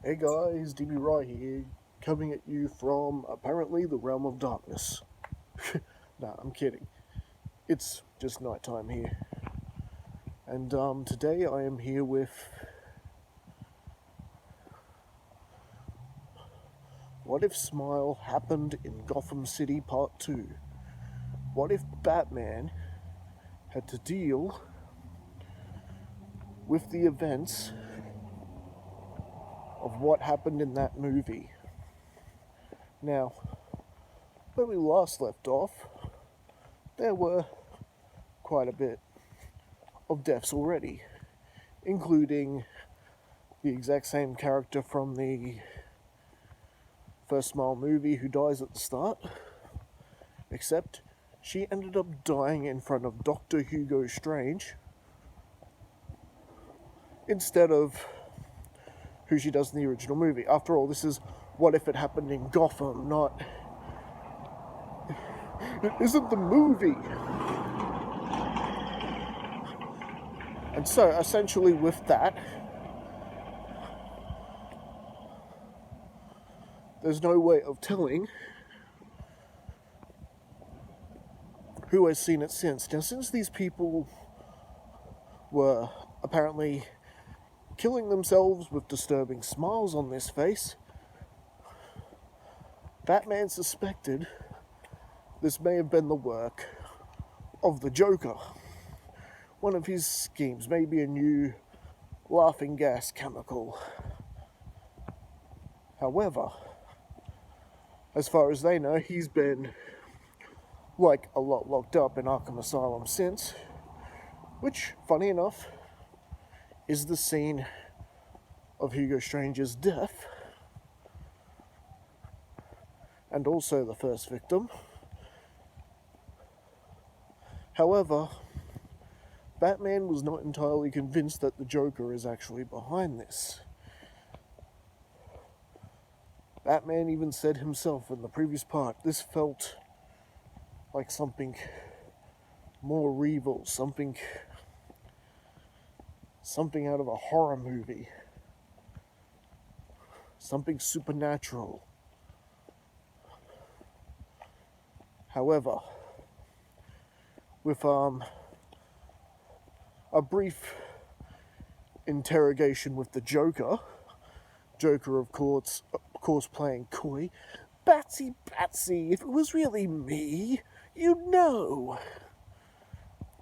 Hey guys, DB Right here, coming at you from apparently the realm of darkness. Nah, I'm kidding. It's just nighttime here. And today I am here with What If Smile Happened in Gotham City Part 2? What if Batman had to deal with the events of what happened in that movie? Now, where we last left off, there were quite a bit of deaths already, including the exact same character from the first Smile movie who dies at the start, except she ended up dying in front of Dr. Hugo Strange instead of who she does in the original movie. After all, this is what if it happened in Gotham, not... It isn't the movie! And so, essentially with that, there's no way of telling who has seen it since. Now, since these people were apparently killing themselves with disturbing smiles on their face, Batman suspected this may have been the work of the Joker. One of his schemes, maybe a new laughing gas chemical. However, as far as they know, he's been like a lot locked up in Arkham Asylum since, which, funny enough, is the scene of Hugo Strange's death, and also the first victim. However, Batman was not entirely convinced that the Joker is actually behind this. Batman even said himself in the previous part, this felt like something more evil, something out of a horror movie, something supernatural. However, with a brief interrogation with the Joker, of course playing coy, Batsy, if it was really me, you'd know.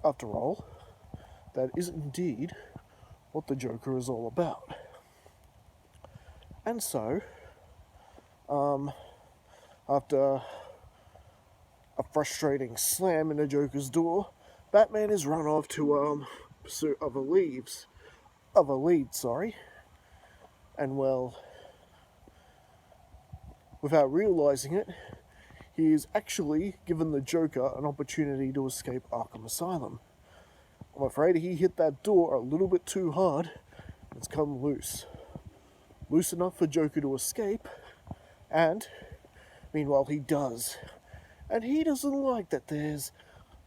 After all, that is indeed what the Joker is all about. And so, after a frustrating slam in the Joker's door, Batman is run off to pursuit of a lead, and well, without realizing it, he is actually given the Joker an opportunity to escape Arkham Asylum. I'm afraid he hit that door a little bit too hard, and it's come loose. Loose enough for Joker to escape, and meanwhile he does. And he doesn't like that there's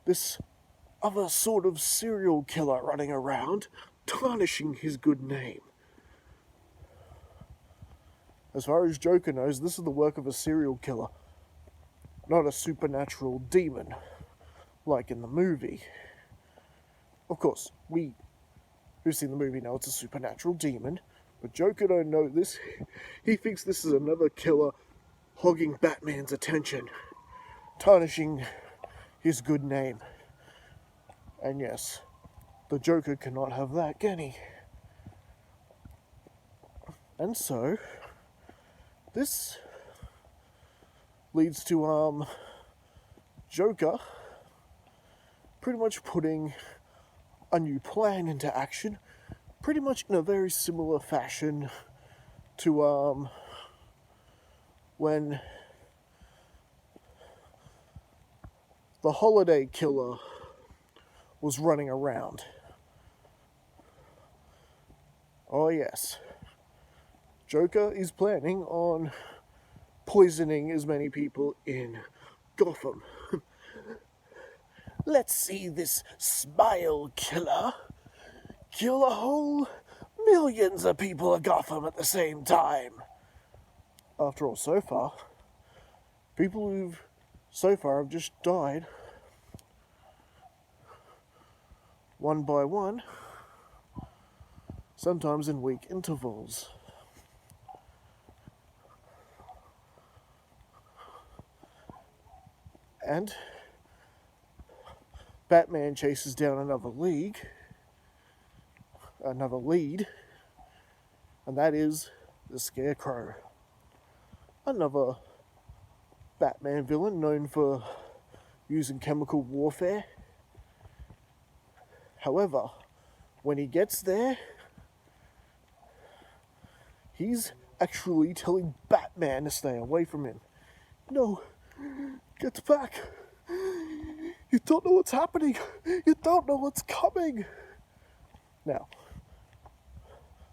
this other sort of serial killer running around, tarnishing his good name. As far as Joker knows, this is the work of a serial killer, not a supernatural demon, like in the movie. Of course, we who've seen the movie know it's a supernatural demon, but Joker don't know this. He thinks this is another killer hogging Batman's attention, tarnishing his good name. And yes, the Joker cannot have that, can he? And so, this leads to Joker pretty much putting a new plan into action, pretty much in a very similar fashion to when the Holiday Killer was running around. Oh yes, Joker is planning on poisoning as many people in Gotham. Let's see this Smile Killer kill a whole millions of people at Gotham at the same time. After all, so far, people who've so far have just died one by one, sometimes in week intervals. And Batman chases down another lead, and that is the Scarecrow. Another Batman villain known for using chemical warfare. However, when he gets there, he's actually telling Batman to stay away from him. No, get back. You don't know what's happening. You don't know what's coming. Now,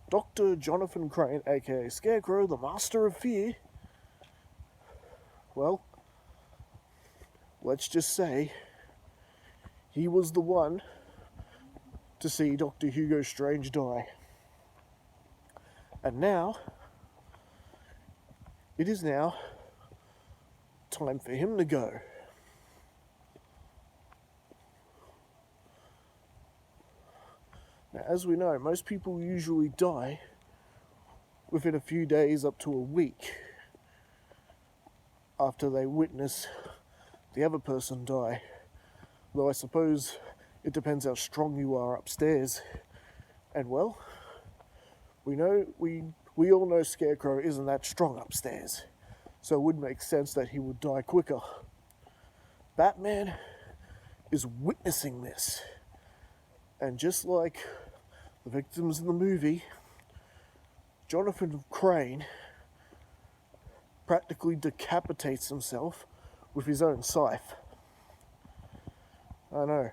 Dr. Jonathan Crane, aka Scarecrow, the Master of Fear, well, let's just say he was the one to see Dr. Hugo Strange die. And now, it is now time for him to go. Now, as we know, most people usually die within a few days up to a week after they witness the other person die. Though I suppose it depends how strong you are upstairs. And well, we all know Scarecrow isn't that strong upstairs, so it would make sense that he would die quicker. Batman is witnessing this, and just like the victims in the movie, Jonathan Crane practically decapitates himself with his own scythe. I know,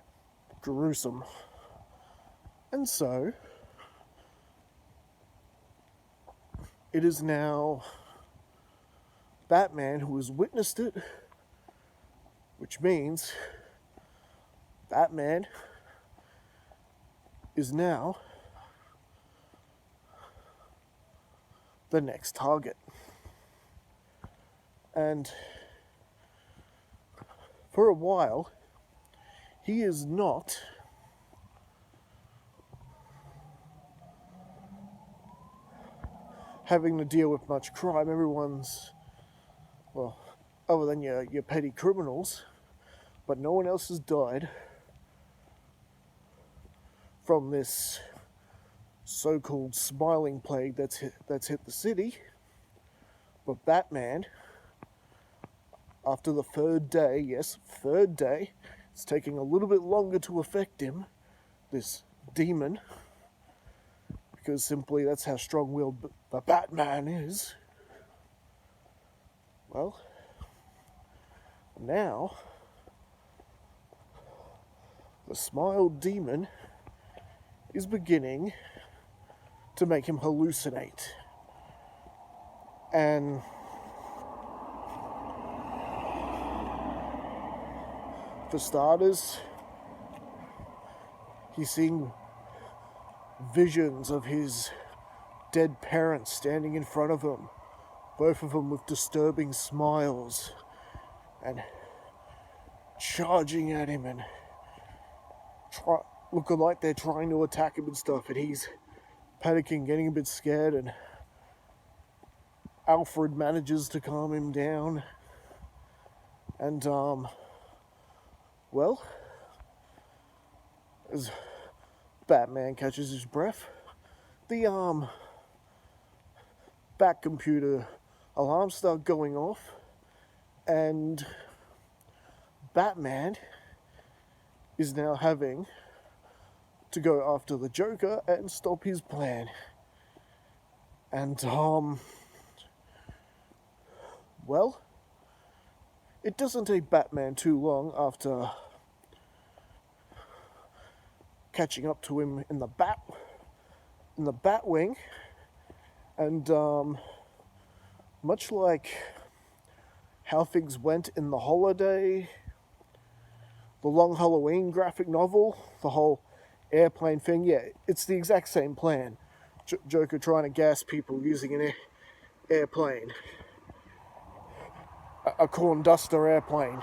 gruesome. And so, it is now Batman who has witnessed it, which means Batman is now the next target. And for a while, he is not having to deal with much crime. Everyone's, well, other than your petty criminals, but no one else has died from this so-called smiling plague that's hit the city. But Batman, after the third day, yes, third day, it's taking a little bit longer to affect him, this demon, because simply that's how strong-willed the Batman is. Well, now, the smile demon is beginning to make him hallucinate. And for starters, he's seeing visions of his dead parents standing in front of him, both of them with disturbing smiles and charging at him and looking like they're trying to attack him and stuff, and he's panicking, getting a bit scared, and Alfred manages to calm him down. And well, as Batman catches his breath, the Bat computer alarms start going off, and Batman is now having to go after the Joker and stop his plan. And well, it doesn't take Batman too long after catching up to him in the Batwing, and much like how things went in the Long Halloween graphic novel, the whole airplane thing, yeah, it's the exact same plan. Joker trying to gas people using an airplane, a corn duster airplane.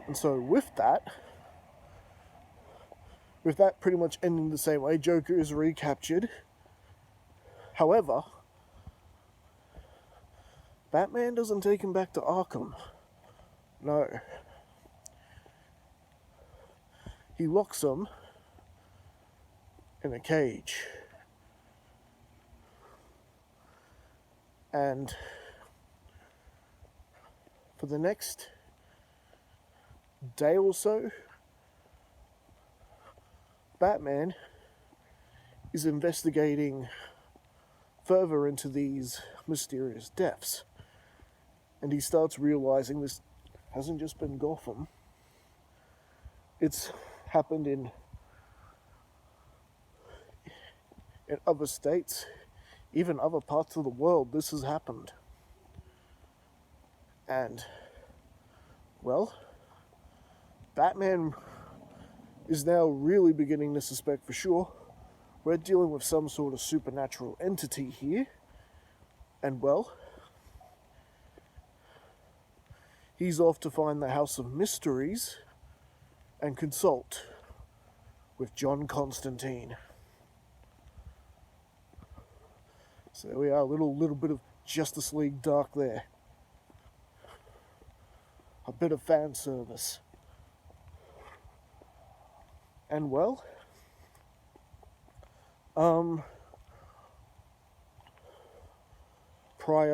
And so with that pretty much ending the same way, Joker is recaptured. However, Batman doesn't take him back to Arkham. No. He locks him in a cage. And for the next day or so, Batman is investigating further into these mysterious deaths. And he starts realizing this hasn't just been Gotham. It's happened in other states, even other parts of the world. This has happened. And, well, Batman is now really beginning to suspect for sure we're dealing with some sort of supernatural entity here. And, well, he's off to find the House of Mysteries and consult with John Constantine. So there we are, a little bit of Justice League Dark there. A bit of fan service. And well,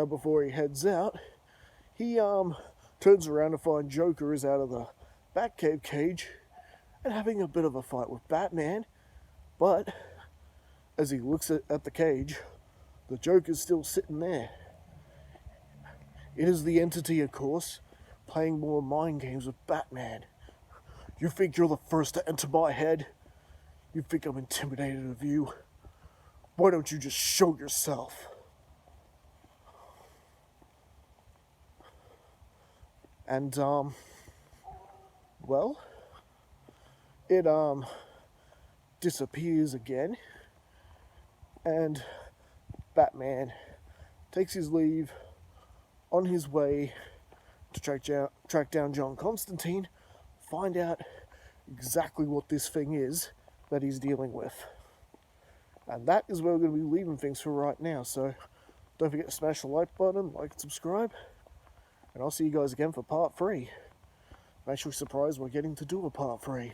before he heads out, he turns around to find Joker is out of the Batcave cage and having a bit of a fight with Batman. But as he looks at the cage, the Joker's still sitting there. It is the entity, of course, playing more mind games with Batman. You think you're the first to enter my head? You think I'm intimidated of you? Why don't you just show yourself? And, well, it, disappears again, and Batman takes his leave on his way to track down John Constantine, find out exactly what this thing is that he's dealing with. And that is where we're going to be leaving things for right now, so don't forget to smash the like button, like and subscribe, and I'll see you guys again for part 3. I'm actually surprised we're getting to do a part 3.